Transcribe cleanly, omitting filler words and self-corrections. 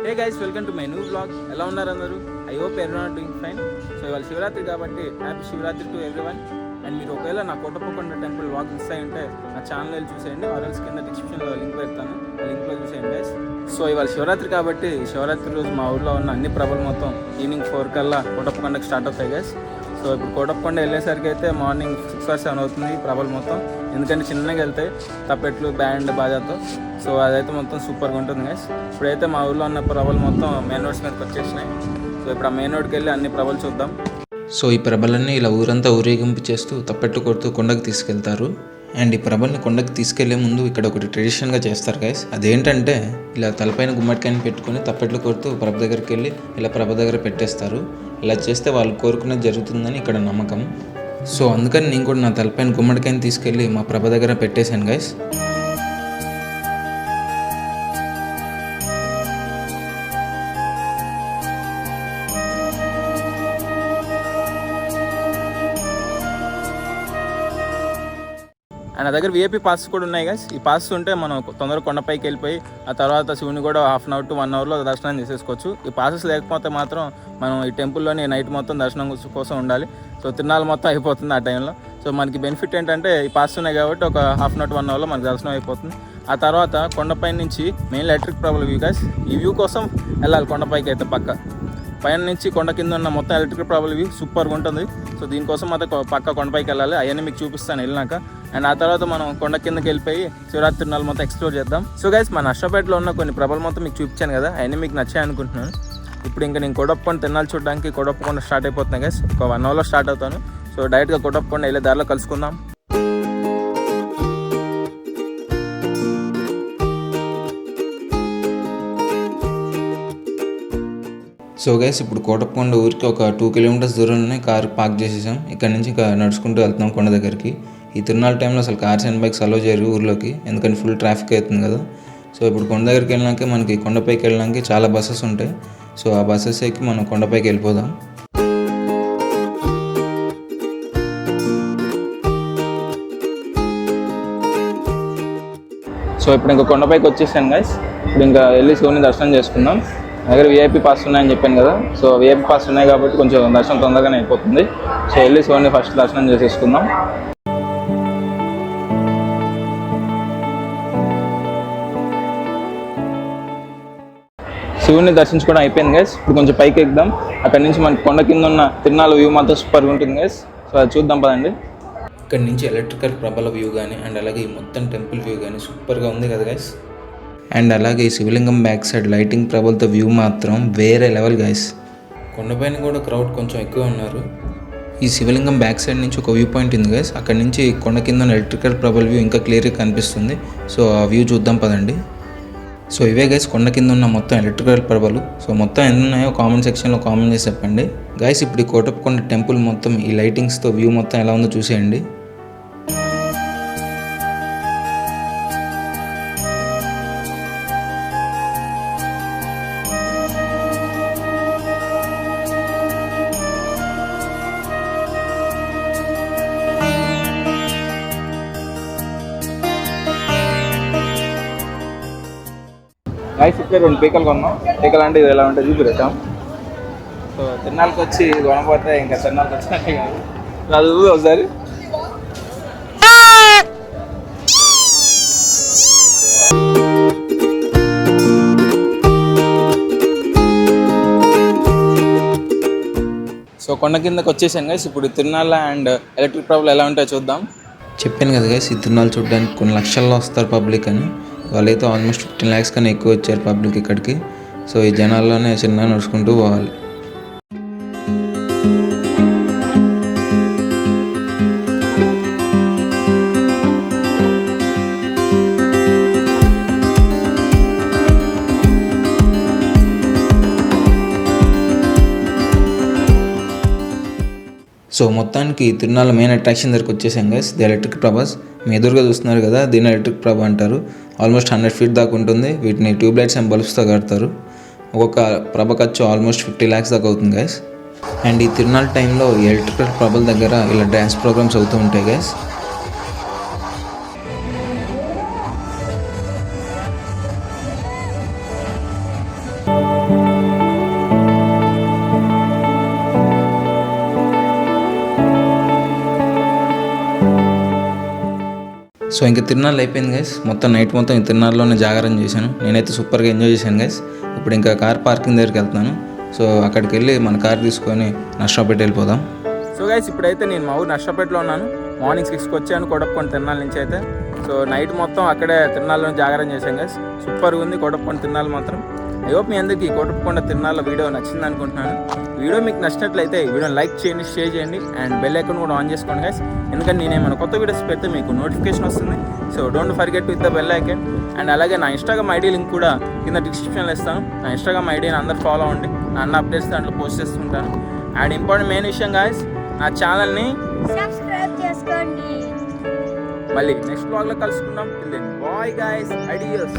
Hey guys, welcome to my new blog. ఎలా ఉన్నారు అందరూ? I hope everyone doing fine. So ఇవాళ శివరాత్రి కాబట్టి happy Shivaratri to everyone. And మీరు ఒకవేళ నా కోటప్పకొండ టెంపుల్ వ్లాగ్ మిస్ అయి ఉంటే నా ఛానల్ వెళ్ళి చూసేయండి, ఆర్ఎల్స్ కింద డిస్క్రిప్షన్లో లింక్ పెడతాను, ఆ లింక్లో చూసేయండి గైస్. సో ఇవాళ శివరాత్రి కాబట్టి శివరాత్రి రోజు మా ఊళ్ళో ఉన్న అన్ని ప్రభలు మొత్తం ఈవినింగ్ 4 కల్లా కోటప్పకొండకి స్టార్ట్ అవుతాయి గైస్. సో ఇప్పుడు కోటప్పకొండ వెళ్ళేసరికి అయితే మార్నింగ్ 6 or 7 అవుతుంది ప్రభలు మొత్తం, ఎందుకంటే చిన్నగా వెళ్తాయి తప్పెట్లు బ్యాండ్ బాజాతో. సో అదైతే మొత్తం సూపర్గా ఉంటుంది గైస్. ఇప్పుడైతే మా ఊళ్ళో ఉన్న ప్రభలు మొత్తం మెయిన్ రోడ్స్ మీదకి వచ్చేసినాయి. సో ఇప్పుడు ఆ మెయిన్ రోడ్కి వెళ్ళి అన్ని ప్రభలు చూద్దాం. సో ఈ ప్రభలన్నీ ఇలా ఊరంతా ఊరేగింపు చేస్తూ తప్పెట్లు కొడుతూ కొండకు తీసుకెళ్తారు. అండ్ ఈ ప్రభల్ని కొండకు తీసుకెళ్లే ముందు ఇక్కడ ఒకటి ట్రెడిషన్గా చేస్తారు గైస్. అదేంటంటే ఇలా తలపైన గుమ్మడికాయని పెట్టుకొని తప్పెట్లు కొడుతూ ప్రభ దగ్గరికి వెళ్ళి ఇలా ప్రభ దగ్గర పెట్టేస్తారు. ఇలా చేస్తే వాళ్ళు కోరుకునేది జరుగుతుందని ఇక్కడ నమ్మకం. సో అందుకని నేను కూడా నా తలపైన గుమ్మడికాయని తీసుకెళ్ళి మా ప్రభ దగ్గర పెట్టేశాను గైస్. అండ్ నా దగ్గర విఐపీ పాస్ కూడా ఉన్నాయి గైస్. ఈ పాస్ ఉంటే మనం తొందరగా కొండపైకి వెళ్ళిపోయి ఆ తర్వాత శివుని కూడా 1/2 hour to 1 hourలో దర్శనం చేసేసుకోవచ్చు. ఈ పాసెస్ లేకపోతే మాత్రం మనం ఈ టెంపుల్లోని నైట్ మొత్తం దర్శనం కోసం ఉండాలి. సో తిరునాళ్ళు మొత్తం అయిపోతుంది ఆ టైంలో. సో మనకి బెనిఫిట్ ఏంటంటే ఈ పాస్ ఉన్నాయి కాబట్టి ఒక 1/2 hour to 1 hourలో మనకి దర్శనం అయిపోతుంది. ఆ తర్వాత కొండపై నుంచి main electric problem view guys. ఈ వ్యూ కోసం వెళ్ళాలి కొండపైకి అయితే పక్క. పైన నుంచి కొండ కింద ఉన్న మొత్తం ఎలక్ట్రిక్ ప్రాబ్లం వ్యూ సూపర్గా ఉంటుంది. సో దీనికోసం మాత్రం పక్క కొండపైకి వెళ్ళాలి. అవన్నీ మీకు చూపిస్తాను వెళ్ళినాక. అండ్ ఆ తర్వాత మనం కొండ కిందకి వెళ్ళిపోయి శివరాత్రి తిరునాళ్ళు మొత్తం ఎక్స్ప్లోర్ చేద్దాం. సో గైస్, మన నర్సాపేటలో ఉన్న కొన్ని ప్రభలు మొత్తం మీకు చూపించాను కదా, అవన్నీ మీకు నచ్చాయి అనుకుంటున్నాను. ఇప్పుడు ఇంకా నేను కోటప్పకొండ తిరునాళ్ళు చూడడానికి కోటప్పకొండ స్టార్ట్ అయిపోతున్నాయి గైస్. ఒక 1 hourలో స్టార్ట్ అవుతాను. సో డైరెక్ట్గా కోటప్పకొండ వెళ్ళే దారిలో కలుసుకుందాం. సో గైస్, ఇప్పుడు కోటప్పకొండ ఊరికి ఒక 2 kilometers దూరంలోనే కార్ పార్క్ చేసేసాం. ఇక్కడ నుంచి నడుచుకుంటూ వెళ్తున్నాం కొండ దగ్గరికి. ఈ తిరునాళ్ళ టైంలో అసలు కార్స్ అండ్ బైక్స్ అలో చేయరు ఊర్లోకి, ఎందుకంటే ఫుల్ ట్రాఫిక్ అవుతుంది కదా. సో ఇప్పుడు కొండ దగ్గరికి వెళ్ళడానికి మనకి కొండపైకి వెళ్ళడానికి చాలా బస్సెస్ ఉంటాయి. సో ఆ బస్సెస్ ఎక్కి మనం కొండపైకి వెళ్ళిపోదాం. సో ఇప్పుడు ఇంకా కొండపైకి వచ్చేసాను గైస్. ఇప్పుడు ఇంకా వెళ్ళి శివుని దర్శనం చేసుకుందాం. దగ్గర విఐపీ పాస్ ఉన్నాయని చెప్పాను కదా. సో విఐపీ పాస్ ఉన్నాయి కాబట్టి కొంచెం దర్శనం తొందరగానే అయిపోతుంది. సో వెళ్ళి శివుని ఫస్ట్ దర్శనం చేసేసుకుందాం. శివుని దర్శించుకోవడం అయిపోయింది గైస్. ఇప్పుడు కొంచెం పైకి ఎక్కుదాం. అక్కడ నుంచి మనకి కొండ కింద ఉన్న తిరునాళ్ళ వ్యూ మాత్రం సూపర్గా ఉంటుంది గైస్. సో అది చూద్దాం పదండి. ఇక్కడ నుంచి ఎలక్ట్రికల్ ప్రభల వ్యూ కానీ అండ్ అలాగే ఈ మొత్తం టెంపుల్ వ్యూ కానీ సూపర్గా ఉంది కదా గైస్. అండ్ అలాగే ఈ శివలింగం బ్యాక్ సైడ్ లైటింగ్ ప్రభలతో వ్యూ మాత్రం వేరే లెవెల్ గైస్. కొండపైన కూడా క్రౌడ్ కొంచెం ఎక్కువ ఉన్నారు. ఈ శివలింగం బ్యాక్ సైడ్ నుంచి ఒక వ్యూ పాయింట్ ఉంది గైస్. అక్కడ నుంచి కొండ కింద ఉన్న ఎలక్ట్రికల్ ప్రభల వ్యూ ఇంకా క్లియర్గా కనిపిస్తుంది. సో ఆ వ్యూ చూద్దాం పదండి. సో ఇవే గైస్ కొండ కింద ఉన్న మొత్తం ఎలక్ట్రికల్ ప్రభలు. సో మొత్తం ఎన్ని ఉన్నాయో కామెంట్ సెక్షన్లో కామెంట్ చేసి చెప్పండి గైస్. ఇప్పుడు ఈ కోటప్పకొండ టెంపుల్ మొత్తం ఈ లైటింగ్స్తో వ్యూ మొత్తం ఎలా ఉందో చూసేయండి. గైస్ ఇక్కడ 2 పీకలు కొన్నాం. పీకలు అంటే ఇది ఎలా ఉంటుంది చూపిస్తాం. సో తిరునాళ్ళకి వచ్చి కొనపోతే ఇంకా తిరునాళ్ళకి వచ్చినట్టే కాదు. అది ఒకసారి సో కొండ కిందకి వచ్చేసాం గైస్. ఇప్పుడు తిరునాళ్ళ అండ్ ఎలక్ట్రిక్ ప్రాబ్లం ఎలా ఉంటాయో చూద్దాం. చెప్పాను కదా గైస్, ఈ తిరునాళ్ళు చూడడానికి కొన్ని లక్షల్లో వస్తారు పబ్లిక్ అని. వాళ్ళైతే ఆల్మోస్ట్ 15 lakhs కన్నా ఎక్కువ వచ్చారు పబ్లిక్ ఇక్కడికి. సో ఈ జనాల్లోనే చిన్న నడుచుకుంటూ పోవాలి. సో మొత్తానికి తిరునాళ్ళ మెయిన్ అట్రాక్షన్ దగ్గరికి వచ్చేసాం గైస్. ది ఎలక్ట్రిక్ ప్రభాస్ మీ ఎదురుగా చూస్తున్నారు కదా, దీని ఎలక్ట్రిక్ ప్రభ అంటారు. ఆల్మోస్ట్ 100 feet దాకా ఉంటుంది. వీటిని ట్యూబ్ లైట్స్ అండ్ బల్బ్స్తో కడతారు. ఒక్కొక్క ప్రభ ఖర్చు ఆల్మోస్ట్ 50 lakhs దాకా అవుతుంది గైస్. అండ్ ఈ తిరునాళ్ళ టైంలో ఈ ఎలక్ట్రికల్ ప్రభల దగ్గర ఇలా డ్యాన్స్ ప్రోగ్రామ్స్ అవుతూ ఉంటాయి గైస్. సో ఇంకా తిరునాళ్ళు అయిపోయింది గైస్. మొత్తం నైట్ మొత్తం ఈ తిరునాళ్ళలోనే జాగారం చేశాను. నేనైతే సూపర్గా ఎంజాయ్ చేశాను గైస్. ఇప్పుడు ఇంకా కార్ పార్కింగ్ దగ్గరికి వెళ్తున్నాను. సో అక్కడికి వెళ్ళి మన కార్ తీసుకొని నర్సరావుపేట వెళ్ళిపోదాం. సో గైస్ ఇప్పుడైతే నేను మా ఊరు నర్సరావుపేటలో ఉన్నాను. మార్నింగ్ 6కి వచ్చాను కొడపకొండ తిరునాళ్ళ నుంచి అయితే. సో నైట్ మొత్తం అక్కడే తిరునాళ్ళలో జాగారం చేశాను గైస్. సూపర్గా ఉంది కొడపకొండ తిరునాళ్ళు మాత్రం. ఐ హోప్ మీ అందరికీ కొడపకొండ తిరునాళ్ళ వీడియో నచ్చింది అనుకుంటున్నాను. వీడియో మీకు నచ్చినట్లయితే వీడియోని లైక్ చేయండి, షేర్ చేయండి అండ్ బెల్ ఐకాన్ కూడా ఆన్ చేసుకోండి గైస్. ఎందుకంటే నేను ఏమైనా కొత్త వీడియోస్ పెడితే మీకు నోటిఫికేషన్ వస్తుంది. So don't forget with the bell icon. And అలాగే నా ఇన్స్టాగ్రామ్ ఐడి లింక్ కూడా కింద డిస్క్రిప్షన్లో ఇస్తాను. నా ఇన్స్టాగ్రామ్ ఐడిని అందరు ఫాలో అవ్వండి. నా అన్న అప్డేట్స్ దాంట్లో పోస్ట్ చేస్తుంటాను. అండ్ ఇంపార్టెంట్ మెయిన్ విషయం గైస్, నా ఛానల్ని సబ్స్క్రైబ్ చేసుకోండి. మళ్ళీ నెక్స్ట్ బ్లాగ్లో కలుసుకుందాం. Bye guys, ideas.